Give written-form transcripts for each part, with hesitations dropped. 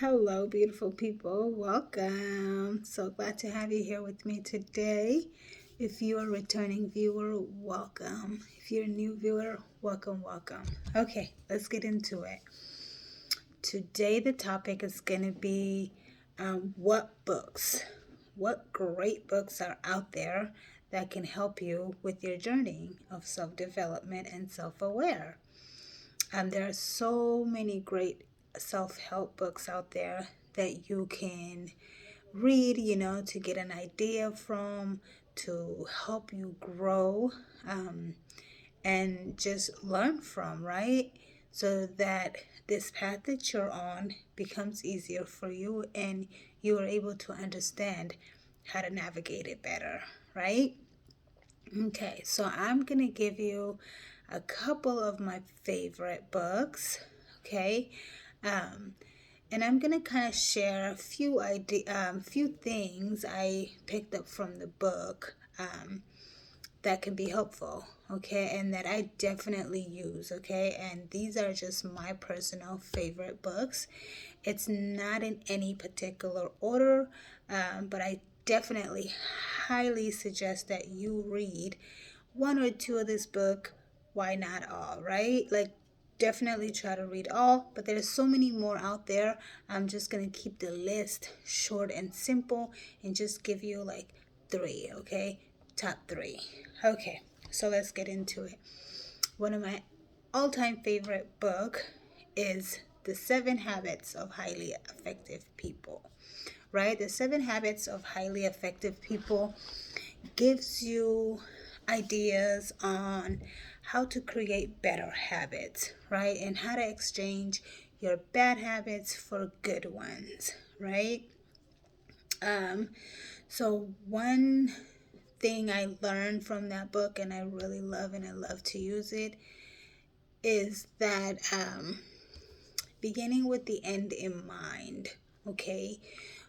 Hello, beautiful people. Welcome. So glad to have you here with me today. If you're a returning viewer, welcome. If you're a new viewer, welcome. Okay, let's get into it. Today, the topic is going to be what great books are out there that can help you with your journey of self development and self aware. There are so many great self-help books out there that you can read, to get an idea from, to help you grow, and just learn from, right? So that this path that you're on becomes easier for you and you are able to understand how to navigate it better, right? Okay, so I'm going to give you a couple of my favorite books, okay? Um, and I'm going to kind of share a few things I picked up from the book that can be helpful, okay? And that I definitely use, okay? And these are just my personal favorite books. It's not in any particular order, but I definitely highly suggest that you read one or two of this book. Why not all, right? Like, definitely try to read all, but there's so many more out there. I'm just going to keep the list short and simple and just give you like three, okay? Top three. Okay, so let's get into it. One of my all-time favorite book is The 7 Habits of Highly Effective People, right? The 7 Habits of Highly Effective People gives you ideas on how to create better habits, right? And how to exchange your bad habits for good ones, right? Um, so one thing I learned from that book, and I really love and I love to use it, is that beginning with the end in mind, okay?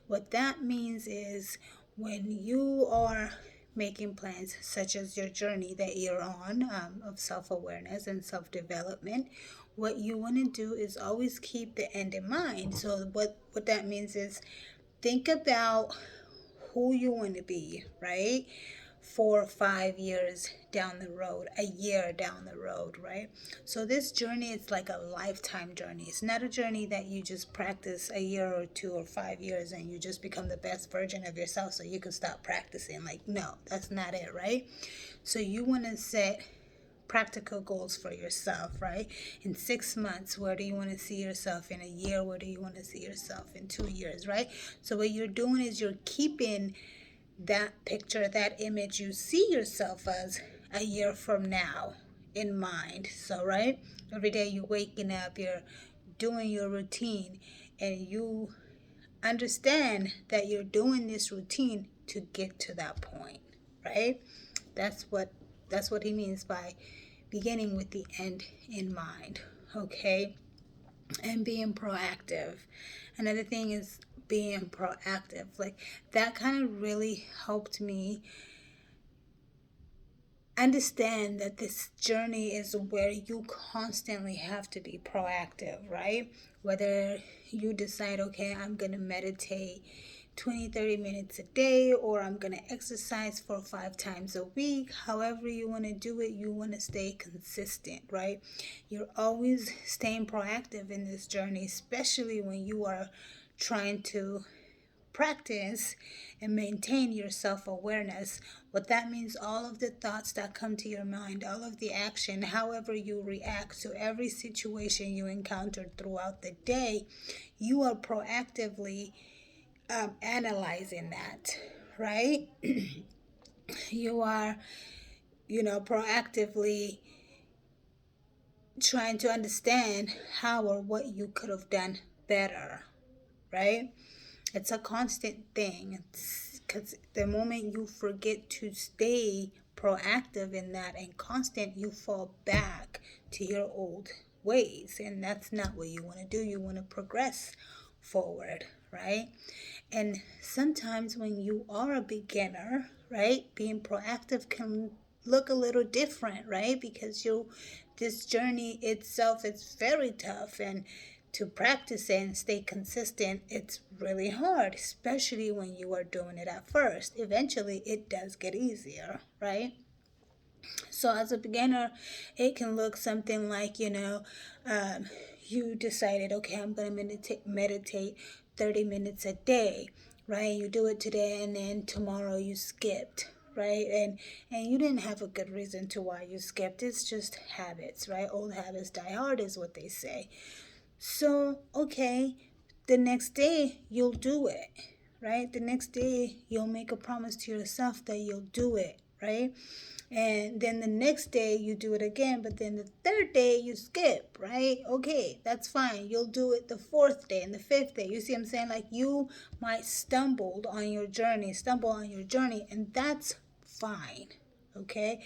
What that means is when you are making plans, such as your journey that you're on of self awareness and self development, what you want to do is always keep the end in mind. So, what that means is think about who you want to be, right? 4 or 5 years down the road, a year down the road, right? So this journey is like a lifetime journey. It's not a journey that you just practice a year or 2 or 5 years and you just become the best version of yourself so you can stop practicing. Like, no, that's not it, right? So you want to set practical goals for yourself, right? In 6 months, where do you want to see yourself? In a year, where do you want to see yourself? In 2 years, right? So what you're doing is you're keeping that picture, that image you see yourself as a year from now in mind. So, right? Every day you're waking up, you're doing your routine, and you understand that you're doing this routine to get to that point, right? That's what he means by beginning with the end in mind, okay? And being proactive. Another thing is being proactive. Like, that kind of really helped me understand that this journey is where you constantly have to be proactive, right? Whether you decide, okay, I'm going to meditate 20-30 minutes a day, or I'm going to exercise 4 or 5 times a week. However you want to do it, you want to stay consistent, right? You're always staying proactive in this journey, especially when you are trying to practice and maintain your self-awareness. What that means, all of the thoughts that come to your mind, all of the action, however you react to every situation you encounter throughout the day, you are proactively analyzing that, right? You are, proactively trying to understand how or what you could have done better, right? It's a constant thing. It's because the moment you forget to stay proactive in that and constant, you fall back to your old ways. And that's not what you want to do. You want to progress forward, right? And sometimes when you are a beginner, right, being proactive can look a little different, right? Because this journey itself is very tough, and to practice it and stay consistent, it's really hard, especially when you are doing it at first. Eventually, it does get easier, right? So, as a beginner, it can look something like, you decided, okay, I'm going to meditate 30 minutes a day, right? You do it today and then tomorrow you skipped, right? And you didn't have a good reason to why you skipped. It's just habits, right? Old habits die hard is what they say. So, okay, the next day you'll do it, right? The next day you'll make a promise to yourself that you'll do it, right? And then the next day you do it again, but then the third day you skip, right? Okay, that's fine. You'll do it the fourth day and the fifth day. You see what I'm saying? Like you might stumble on your journey, and that's fine, okay?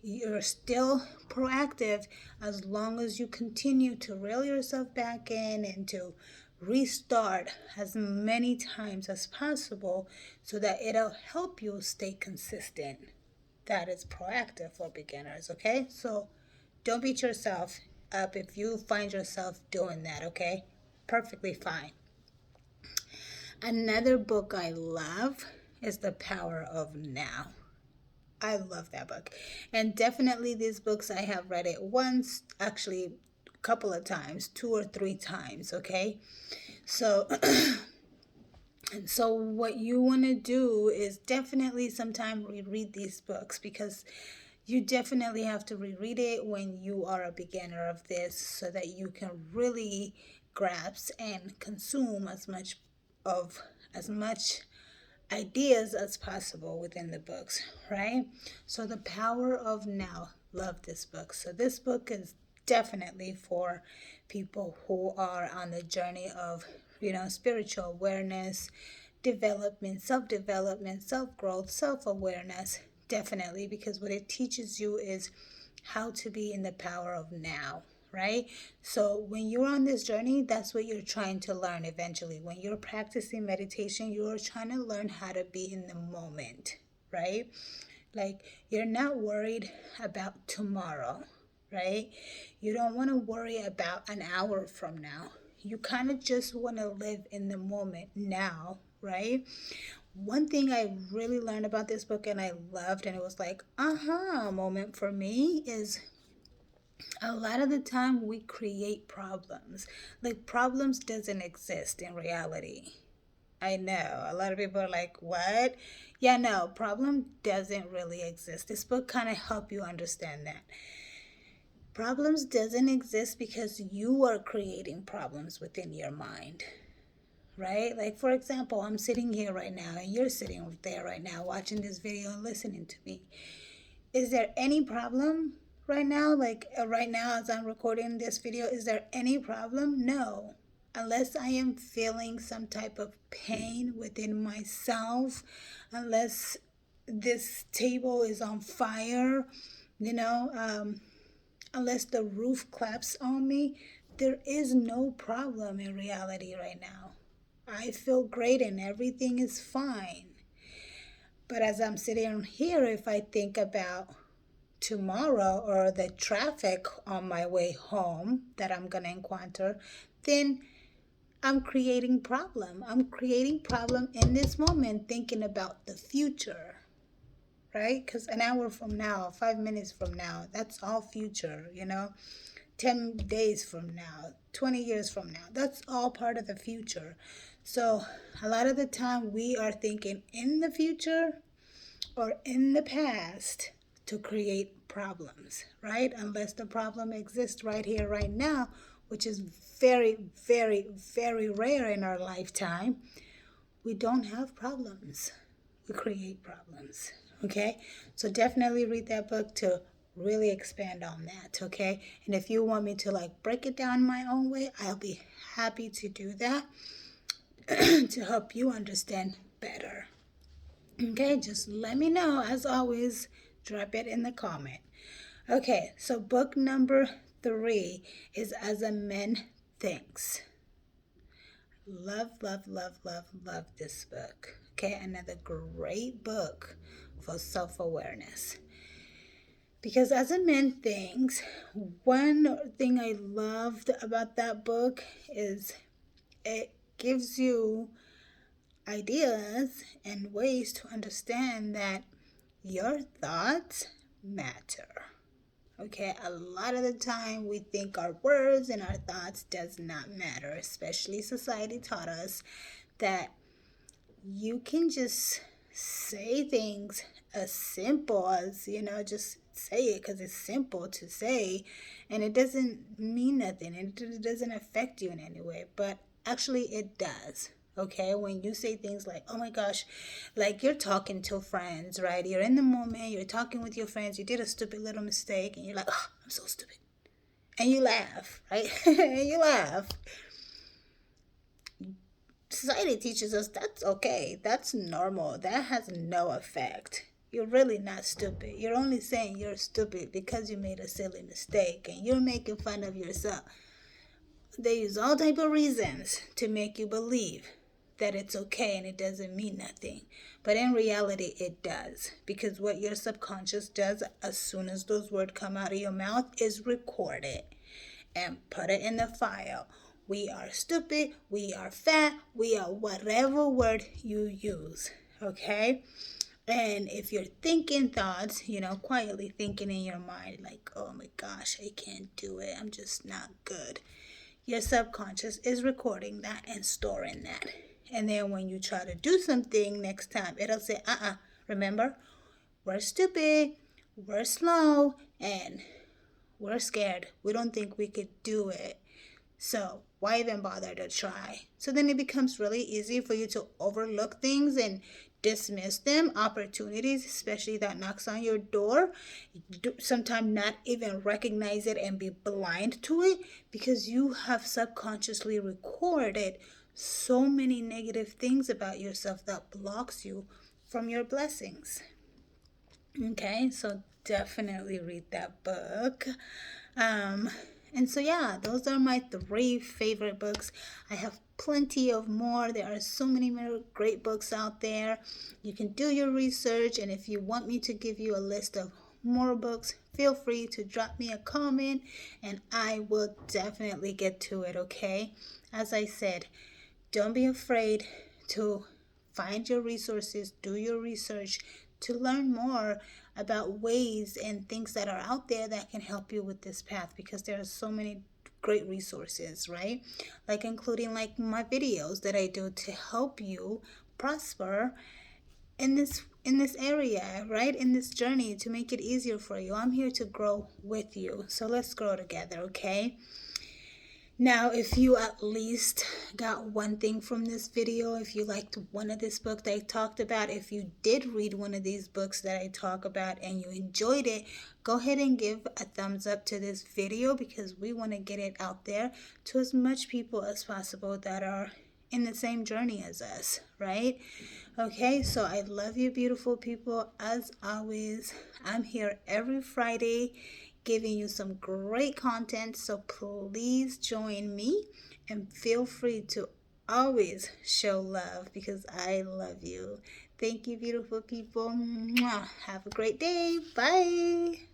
You're still proactive as long as you continue to reel yourself back in and to restart as many times as possible so that it'll help you stay consistent. That is proactive for beginners, okay? So don't beat yourself up if you find yourself doing that, okay? Perfectly fine. Another book I love is The Power of Now. I love that book. And definitely these books, I have read it once, actually a couple of times, 2 or 3 times, okay? So so what you want to do is definitely sometime reread these books, because you definitely have to reread it when you are a beginner of this so that you can really grasp and consume as much ideas as possible within the books, right? So The Power of Now, love this book. So this book is definitely for people who are on the journey of, spiritual awareness, development, self-growth, self-awareness, definitely, because what it teaches you is how to be in the power of now, right? So when you're on this journey, that's what you're trying to learn eventually. When you're practicing meditation, you're trying to learn how to be in the moment, right? Like you're not worried about tomorrow, right? You don't want to worry about an hour from now. You kind of just want to live in the moment now, right? One thing I really learned about this book and I loved, and it was like, moment for me, is a lot of the time we create problems. Like problems doesn't exist in reality. I know a lot of people are like, what? Yeah, no, problem doesn't really exist. This book kind of help you understand that. Problems doesn't exist because you are creating problems within your mind, right? Like for example, I'm sitting here right now and you're sitting there right now watching this video and listening to me. Is there any problem right now? Like right now as I'm recording this video, is there any problem? No. Unless I am feeling some type of pain within myself, unless this table is on fire, unless the roof collapses on me, there is no problem in reality right now. I feel great and everything is fine. But as I'm sitting here, if I think about tomorrow or the traffic on my way home that I'm going to encounter, then I'm creating problem. I'm creating problem in this moment, thinking about the future, right? Because an hour from now, 5 minutes from now, that's all future, 10 days from now, 20 years from now, that's all part of the future. So a lot of the time we are thinking in the future or in the past to create problems, right? Unless the problem exists right here, right now, which is very, very, very rare in our lifetime, we don't have problems. We create problems, okay? So definitely read that book to really expand on that, okay? And if you want me to like break it down my own way, I'll be happy to do that to help you understand better. Okay, just let me know. As always, drop it in the comment. Okay, so book number 3 is As a Man Thinks. Love, love, love, love, love this book. Okay, another great book for self-awareness. Because as a man thinks, one thing I loved about that book is it gives you ideas and ways to understand that your thoughts matter. Okay, a lot of the time we think our words and our thoughts does not matter, especially society taught us that you can just say things as simple as, just say it because it's simple to say and it doesn't mean nothing. It doesn't affect you in any way, but actually it does. Okay, when you say things like, oh my gosh, like you're talking to friends, right? You're in the moment, you're talking with your friends, you did a stupid little mistake, and you're like, oh, I'm so stupid. And you laugh, right? And you laugh. Society teaches us that's okay, that's normal, that has no effect. You're really not stupid. You're only saying you're stupid because you made a silly mistake and you're making fun of yourself. They use all type of reasons to make you believe that it's okay and it doesn't mean nothing. But in reality, it does. Because what your subconscious does as soon as those words come out of your mouth is record it and put it in the file. We are stupid, we are fat, we are whatever word you use. Okay? And if you're thinking thoughts, quietly thinking in your mind, like, oh my gosh, I can't do it, I'm just not good. Your subconscious is recording that and storing that. And then when you try to do something next time, it'll say, remember, we're stupid, we're slow, and we're scared. We don't think we could do it. So why even bother to try? So then it becomes really easy for you to overlook things and dismiss them, opportunities, especially that knocks on your door. Sometimes not even recognize it and be blind to it because you have subconsciously recorded so many negative things about yourself that blocks you from your blessings. Okay, so definitely read that book. And so, yeah, those are my 3 favorite books. I have plenty of more. There are so many more great books out there. You can do your research, and if you want me to give you a list of more books, feel free to drop me a comment, and I will definitely get to it, okay? As I said, don't be afraid to find your resources, do your research to learn more about ways and things that are out there that can help you with this path, because there are so many great resources, right? Like including like my videos that I do to help you prosper in this area, right? In this journey, to make it easier for you. I'm here to grow with you. So let's grow together, okay? Now, if you at least got one thing from this video, if you liked one of this book that I talked about, if you did read one of these books that I talk about and you enjoyed it, go ahead and give a thumbs up to this video, because we want to get it out there to as much people as possible that are in the same journey as us, right? Okay, so I love you, beautiful people. As always, I'm here every Friday giving you some great content, so please join me and feel free to always show love, because I love you. Thank you, beautiful people. Mwah. Have a great day. Bye.